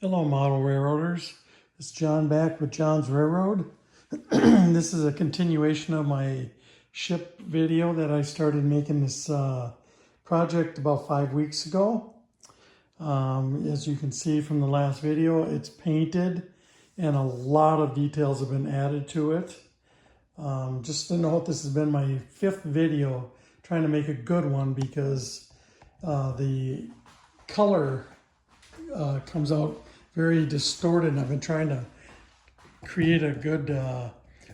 Hello, model railroaders. It's John back with John's Railroad. This is a continuation of my ship video that I started making this project about 5 weeks ago. As you can see from the last video, it's painted and a lot of details have been added to it. Just to note, this has been my 5th video trying to make a good one because the color comes out very distorted, and I've been trying to create a good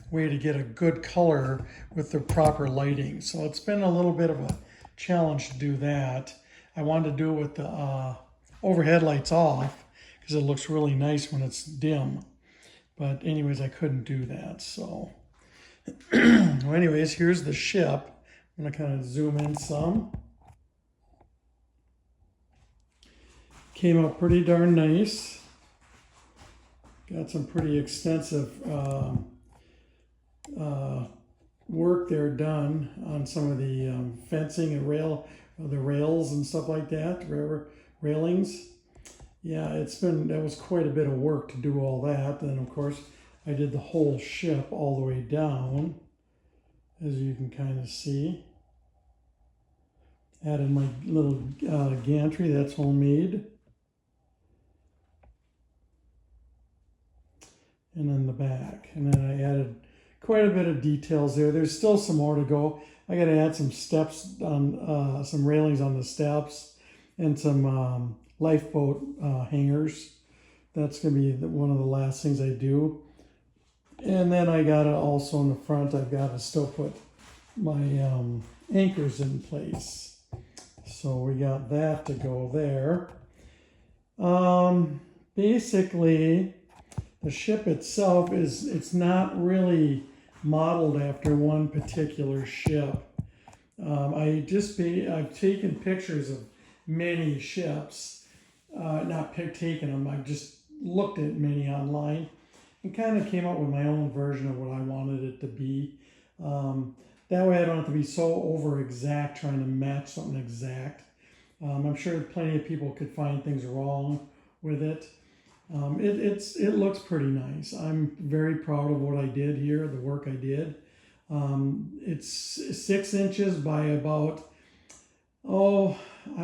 way to get a good color with the proper lighting. So it's been a little bit of a challenge to do that. I wanted to do it with the overhead lights off because it looks really nice when it's dim. But anyways, I couldn't do that. So well, anyways, here's the ship. I'm gonna kind of zoom in some. Came out pretty darn nice. Got some pretty extensive work there done on some of the fencing and the rails and stuff like that, railings. Yeah, that was quite a bit of work to do all that. Then of course I did the whole ship all the way down, as you can kind of see. Added my little gantry, that's homemade. And then the back, and then I added quite a bit of details there. There's still some more to go. I got to add some steps on some railings on the steps and some lifeboat hangers. That's gonna be one of the last things I do. And then I got to also in the front, I've got to still put my anchors in place. So we got that to go there. Basically, the ship itself it's not really modeled after one particular ship. I've taken pictures of many ships, not taken them, I've just looked at many online and kind of came up with my own version of what I wanted it to be. That way I don't have to be so over exact trying to match something exact. I'm sure plenty of people could find things wrong with it. It looks pretty nice. I'm very proud of what I did here, the work I did. It's 6 inches by about, I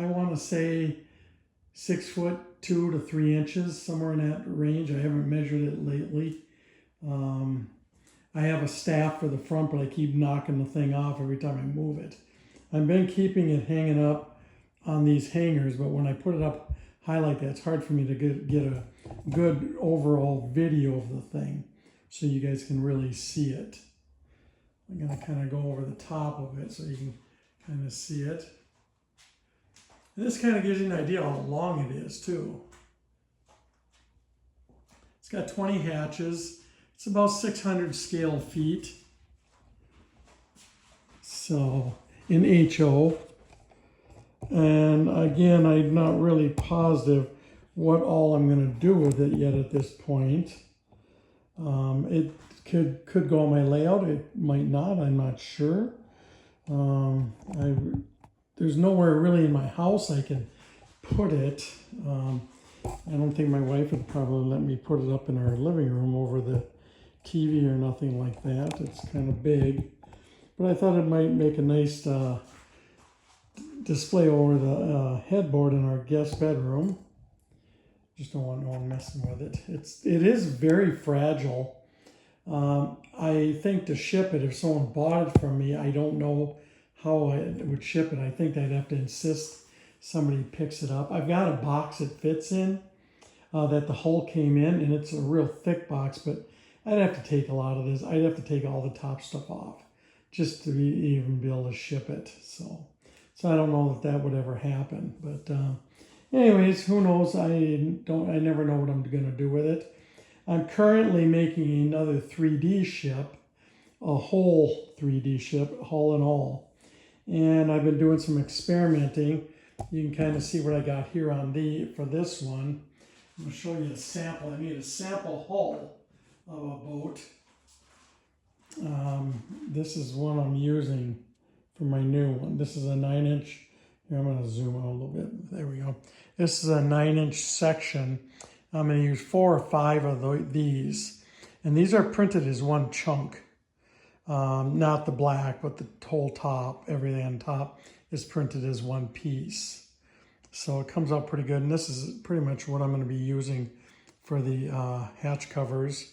want to say 6 foot 2 to 3 inches, somewhere in that range. I haven't measured it lately. I have a staff for the front, but I keep knocking the thing off every time I move it. I've been keeping it hanging up on these hangers, but when I put it up high like that, it's hard for me to get a good overall video of the thing so you guys can really see it. I'm going to kind of go over the top of it so you can kind of see it. And this kind of gives you an idea how long it is too. It's got 20 hatches. It's about 600 scale feet. So in HO. And again, I'm not really positive what all I'm going to do with it yet at this point. It could go on my layout. It might not. I'm not sure. There's nowhere really in my house I can put it. I don't think my wife would probably let me put it up in our living room over the TV or nothing like that. It's kind of big. But I thought it might make a nice display over the headboard in our guest bedroom. Just don't want no one messing with it. It is very fragile. I think to ship it, if someone bought it from me, I don't know how I would ship it. I think I'd have to insist somebody picks it up. I've got a box it fits in that the hull came in, and it's a real thick box, but I'd have to take a lot of this. I'd have to take all the top stuff off just to even be able to ship it. So I don't know if that would ever happen. But anyways, who knows? I never know what I'm going to do with it. I'm currently making another 3D ship, a whole 3D ship, hull and all. And I've been doing some experimenting. You can kind of see what I got here for this one. I'm going to show you a sample. I made a sample hull of a boat. This is one I'm using for my new one. This is a 9-inch. Here, I'm going to zoom out a little bit. There we go. This is a 9-inch section I'm going to use 4 or 5 of these. And these are printed as one chunk. Not the black, but the whole top, everything on top is printed as one piece. So it comes out pretty good. And this is pretty much what I'm going to be using for the hatch covers,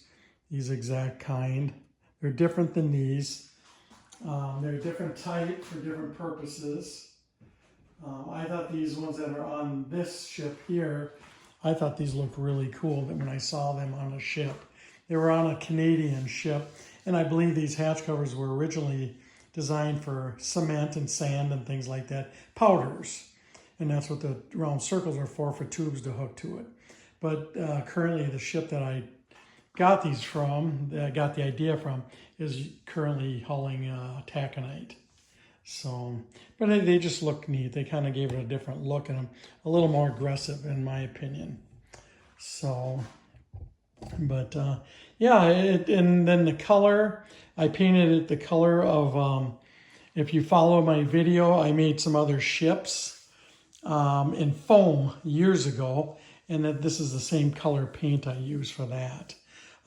these exact kind. They're different than these. They're different type for different purposes. I thought these ones that are on this ship here, I thought these looked really cool when I saw them on a ship. They were on a Canadian ship, and I believe these hatch covers were originally designed for cement and sand and things like that, powders. And that's what the round circles are for tubes to hook to it. But currently the ship that I got these from, that I got the idea from, is currently hauling taconite. So, but they just look neat. They kind of gave it a different look and a little more aggressive in my opinion. So, but yeah, and then the color, I painted it the color of, if you follow my video, I made some other ships in foam years ago, and that this is the same color paint I use for that.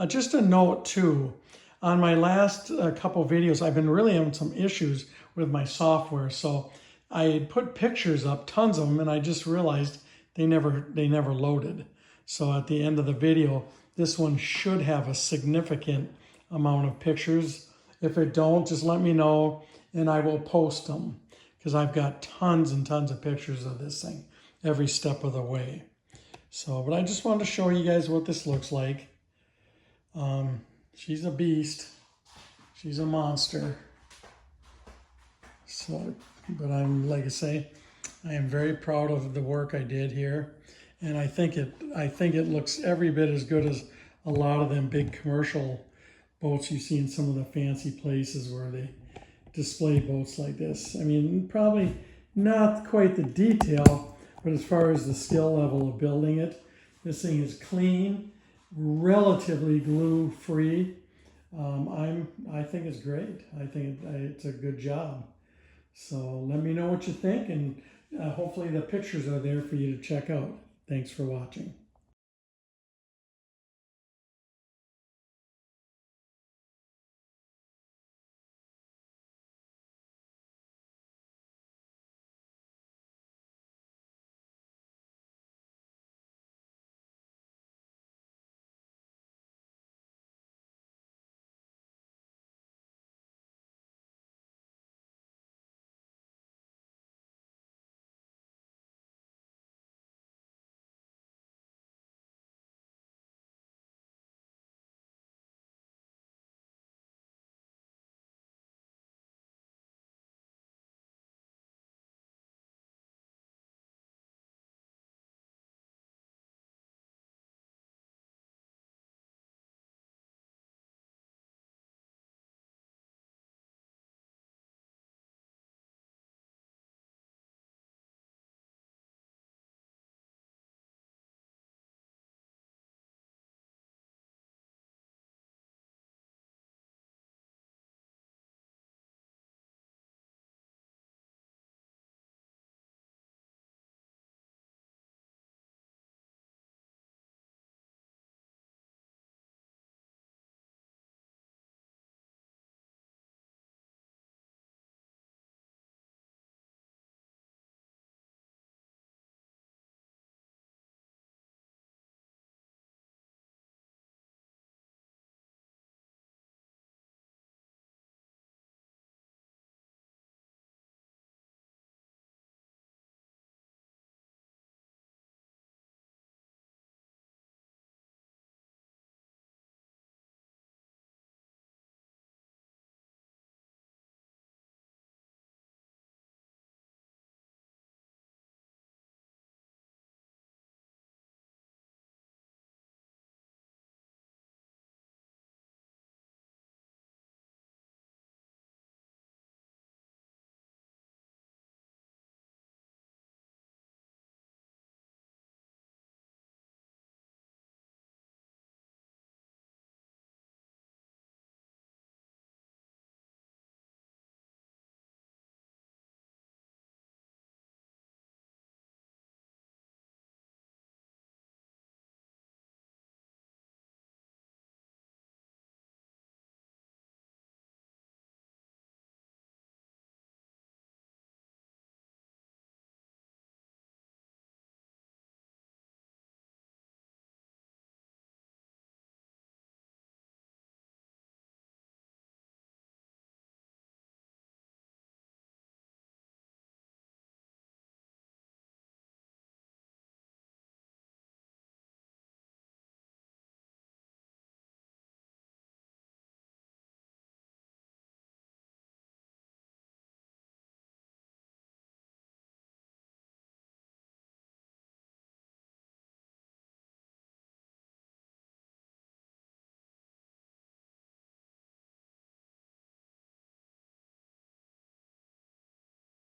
Just a note too, on my last couple videos, I've been really having some issues with my software. So I put pictures up, tons of them, and I just realized they never loaded. So at the end of the video, this one should have a significant amount of pictures. If it don't, just let me know and I will post them, because I've got tons and tons of pictures of this thing every step of the way. So, but I just wanted to show you guys what this looks like. She's a beast. She's a monster. So, but I'm, like I say, I am very proud of the work I did here, and I think it looks every bit as good as a lot of them big commercial boats you see in some of the fancy places where they display boats like this. I mean, probably not quite the detail, but as far as the skill level of building it, this thing is clean, relatively glue free. I think it's great. I think it's a good job. So let me know what you think, and hopefully the pictures are there for you to check out. Thanks for watching.